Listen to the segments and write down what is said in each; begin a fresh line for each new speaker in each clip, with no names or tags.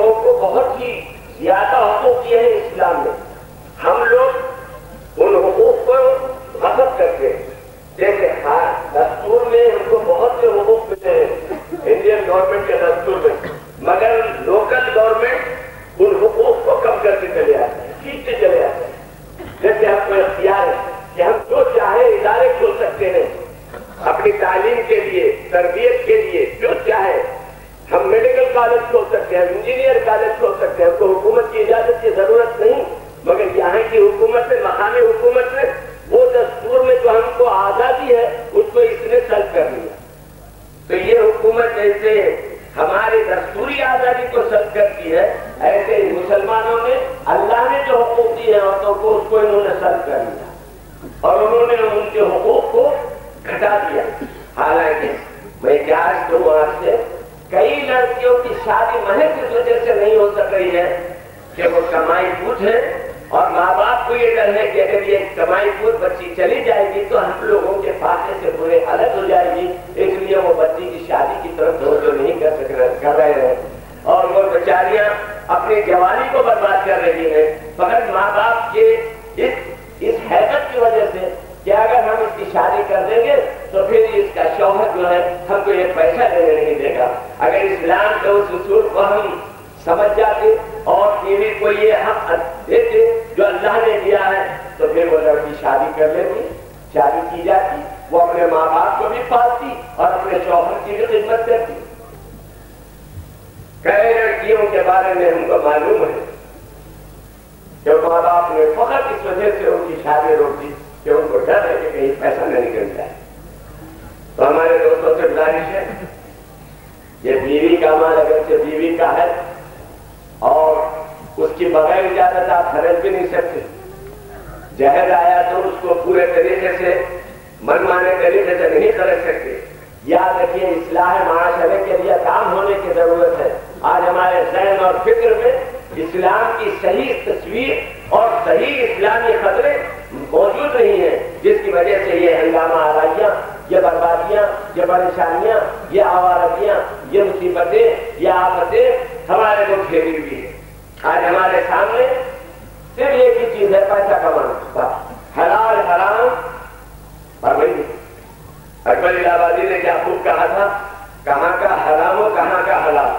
لوگوں کو بہت ہی زیادہ حقوق دیے ہیں اسلام میں. ہم لوگ ان حقوق کو غصب کرتے ہیں. جیسے دستور میں ہم کو بہت سے حقوق ملے ہیں انڈین گورنمنٹ کے دستور میں، مگر لوکل گورنمنٹ ان حقوق کو کم کرتے چلے آتے ہیں، کھینچتے چلے آتے ہیں. جیسے ہم کو اختیار ہے کہ ہم جو چاہے ادارے کھول سکتے ہیں اپنی تعلیم کے لیے، تربیت کے لیے، جو چاہے ہم میڈیکل کالج کھول سکتے ہیں، انجینئر کالج کھول سکتے ہیں. ہم کو حکومت کی اجازت کی ضرورت نہیں، مگر یہاں کی حکومت نے، مقامی حکومت نے وہ دستور میں جو ہم کو آزادی ہے اس کو اس نے سلب کر لیا. تو یہ حکومت جیسے ہماری دستوری آزادی کو سلب کرتی ہے، ایسے ہی مسلمانوں نے اللہ نے جو حقوق دیے ہیں عورتوں کو اس کو انہوں نے سلب کر لیا اور انہوں نے ان کے حقوق کو گھٹا دیا. حالانکہ میں کیا عرض کروں آپ سے، کئی لڑکیوں کی شادی محض اس وجہ سے نہیں ہو سک رہی ہے کہ وہ کمائی پوچھ ہے اور ماں باپ کو یہ ڈر ہے کہ اگر یہ کمائی پوچھ بچی چلی جائے گی تو ہم لوگوں کے فاصلے سے برے حالت ہو جائے گی، اس لیے وہ بچی کی شادی کی طرف توجہ نہیں کر رہے ہیں اور وہ بیچاریاں اپنی جوانی کو برباد کر رہی ہیں فقط ماں باپ کے اس حیثیت کی وجہ سے کہ اگر ہم اس کی شادی کر دیں گے تو پھر اس کا شوہر جو ہے ہم کو یہ پیسہ دینے نہیں دے گا. اگر اسلام کے اس اصول کو ہم سمجھ جاتے اور بیوی کو یہ حق دیتے جو اللہ نے دیا ہے تو پھر وہ لڑکی شادی کر لیتی، شادی کی جاتی، وہ اپنے ماں باپ کو بھی پالتی اور اپنے شوہر کی بھی خدمت کرتی. کئی لڑکیوں کے بارے میں ہم کو معلوم ہے کہ ماں باپ نے فقط اس وجہ سے ان کی شادی روک دی کہ ان کو ڈر ہے کہ کہیں پیسہ نہ نکل جائے. تو ہمارے دوستوں سے گزارش ہے، یہ بیوی کا مال اگر سے بیوی کا ہے اور اس کی بغیر اجازت آپ خرچ بھی نہیں سکتے. جہیز آیا تو اس کو پورے طریقے سے من مانے طریقے سے نہیں خرچ سکتے. یاد رکھیے اصلاح معاشرے کے لیے کام ہونے کی ضرورت ہے. آج ہمارے ذہن اور فکر میں اسلام کی صحیح تصویر اور صحیح اسلامی خطرے موجود نہیں ہیں، جس کی وجہ سے یہ ہنگامہ آرائیاں، یہ بربادیاں، یہ پریشانیاں، یہ آوارگیاں، یہ مصیبتیں، یہ آفتیں ہمارے کو گھیری ہوئی ہیں. آج ہمارے سامنے صرف ایک ہی چیز ہے، پیسہ کمانا. حلال حرام پر نہیں. اکبر الہ آبادی نے کیا خوب کہا تھا، کہاں کا حرام و کہاں کا حلال،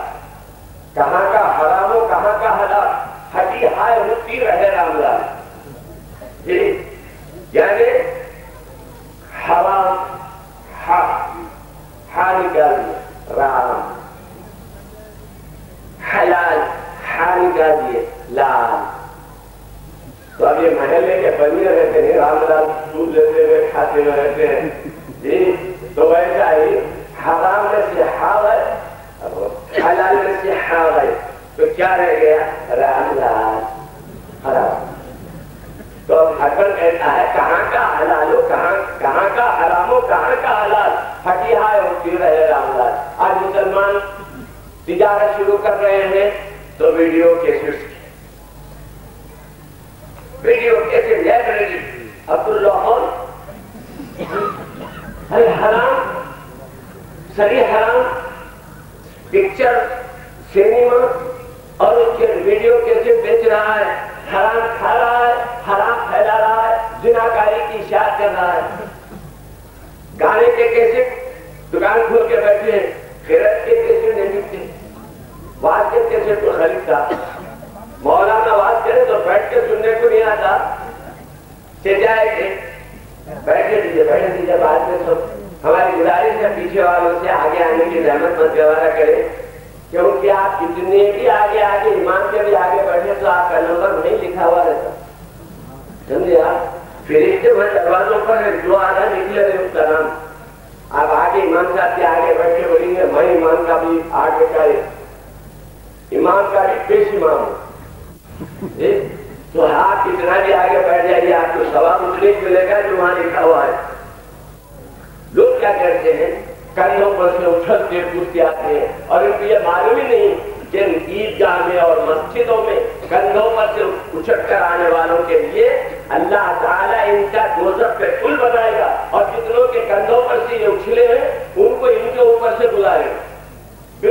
کہاں کا حرام و کہاں کا حلال، ہٹی ہائے رتی رہے رام لال. جی یعنی حرام ہا نکال دیے رام، حلال ہا نکال دیے لال. تو اب یہ محلے کے بنیے رہتے ہیں، رام لال دودھ لیتے ہوئے کھاتے ہوئے رہتے ہیں. جی تو ویسا ہی حرام میں سے ہا گئے، حلال میں سے ہا گئے، تو کیا رہ گیا رام لال حرام. تو اکبر کہتا ہے کہاں کا حلال ہو کہاں کا حرام ہو کہاں کا حلال، ہٹی ہائے ہوتی رہے رام لال. آج مسلمان تجارت شروع کر رہے ہیں تو video cassette, video cassette library عبداللہ حرام، صریح حرام، پکچر سینما اور اس کے ویڈیو کیسے بیچ رہا ہے، حرام کھا رہا ہے، حرام پھیلا رہا ہے، زناکاری کی اشاعت کر رہا ہے. گانے کے کیسے دکان کھول کے بیٹھے ہیں، خیرت کے کیسے نہیں بکتے، واز کے کیسے تو خریدتا. مولانا واز کرے تو بیٹھ کے سننے کو نہیں آتا، جائے گے بیٹھے دیجیے بعد میں سب. ہماری گزارش ہے پیچھے والوں سے آگے آنے کی زحمت مت گوارا کرے، کیونکہ آپ کتنے بھی آگے ایمان کے بھی آگے بڑھے تو آپ کا نمبر نہیں لکھا ہوا رہتا. سمجھے آپ فرشتے وہ دروازوں پر جو آدھا نکلے رہے اس کا نام. آپ آگے ایمان صاحب کے آگے بیٹھ کے بولیں گے میں ایمان کا بھی آگے کا ایمان کا بھی پیش امام ہوں، تو آپ کتنا بھی آگے بیٹھ جائیے آپ کو ثواب اتنے ملے گا جو وہاں لکھا ہوا ہے. لوگ کیا کرتے ہیں کندھوں پر سے اچھلتے کودتے آتے ہیں اور ان کو یہ معلوم ہی نہیں کہ عیدگاہ میں اور مسجدوں میں کندھوں پر سے اچھل کر آنے والوں کے لیے اللہ تعالیٰ ان کا دوزخ پہ پل بنائے گا اور جتنوں کے کندھوں پر سے یہ اچھلے ہیں ان کو ان کے اوپر سے بلائے گا.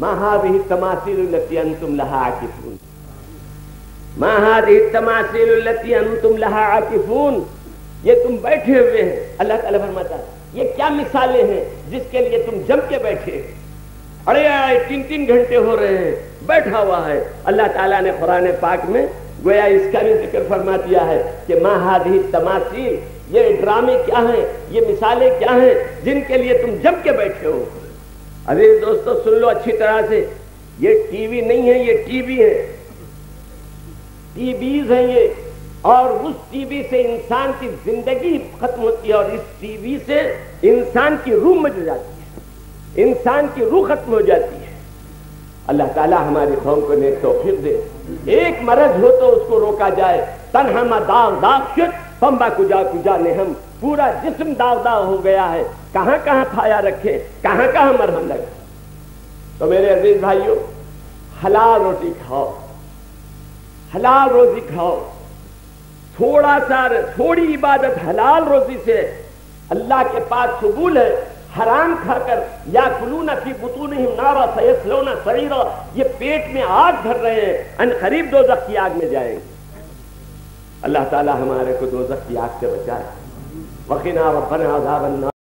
ما هذه التماثيل التي انتم لها عاكفون ما هذه التماثيل التي انتم لها عاكفون، یہ تم بیٹھے ہوئے ہیں. اللہ تعالیٰ فرماتا ہے یہ کیا مثالیں ہیں جس کے لیے تم جم کے بیٹھے. ارے 3 گھنٹے ہو رہے ہیں بیٹھا ہوا ہے. اللہ تعالیٰ نے قرآن پاک میں گویا اس کا بھی ذکر فرما دیا ہے کہ ما هذه التماثيل، یہ ڈرامے کیا ہیں، یہ مثالیں کیا ہیں جن کے لیے تم جم کے بیٹھے ہو. عزیز دوستو سن لو اچھی طرح سے، یہ ٹی وی نہیں ہے، یہ ٹی وی ہے، ٹی ویز ہیں یہ. اور اس ٹی وی سے انسان کی زندگی ختم ہوتی ہے، اور اس ٹی وی سے انسان کی روح مٹ جاتی ہے، انسان کی روح ختم ہو جاتی ہے. اللہ تعالیٰ ہماری قوم کو نیک توفیق دے. ایک مرض ہو تو اس کو روکا جائے. تنہا داغ داغ شد پمبا کجا کجا نے ہم، پورا جسم داغ داغ ہو گیا ہے، کہاں کہاں کھایا رکھے، کہاں کہاں مرہم لگے. تو میرے عزیز بھائیوں، حلال روٹی کھاؤ، حلال روزی کھاؤ. تھوڑی عبادت حلال روزی سے اللہ کے پاس قبول ہے. حرام کھا کر یا کلون فی بطونہم نارا سیصلون سعیرا، یہ پیٹ میں آگ بھر رہے ہیں، ان قریب دوزخ کی آگ میں جائیں گے. اللہ تعالی ہمارے کو دوزخ کی آگ سے بچائے. وقنا ربنا عذاب النار.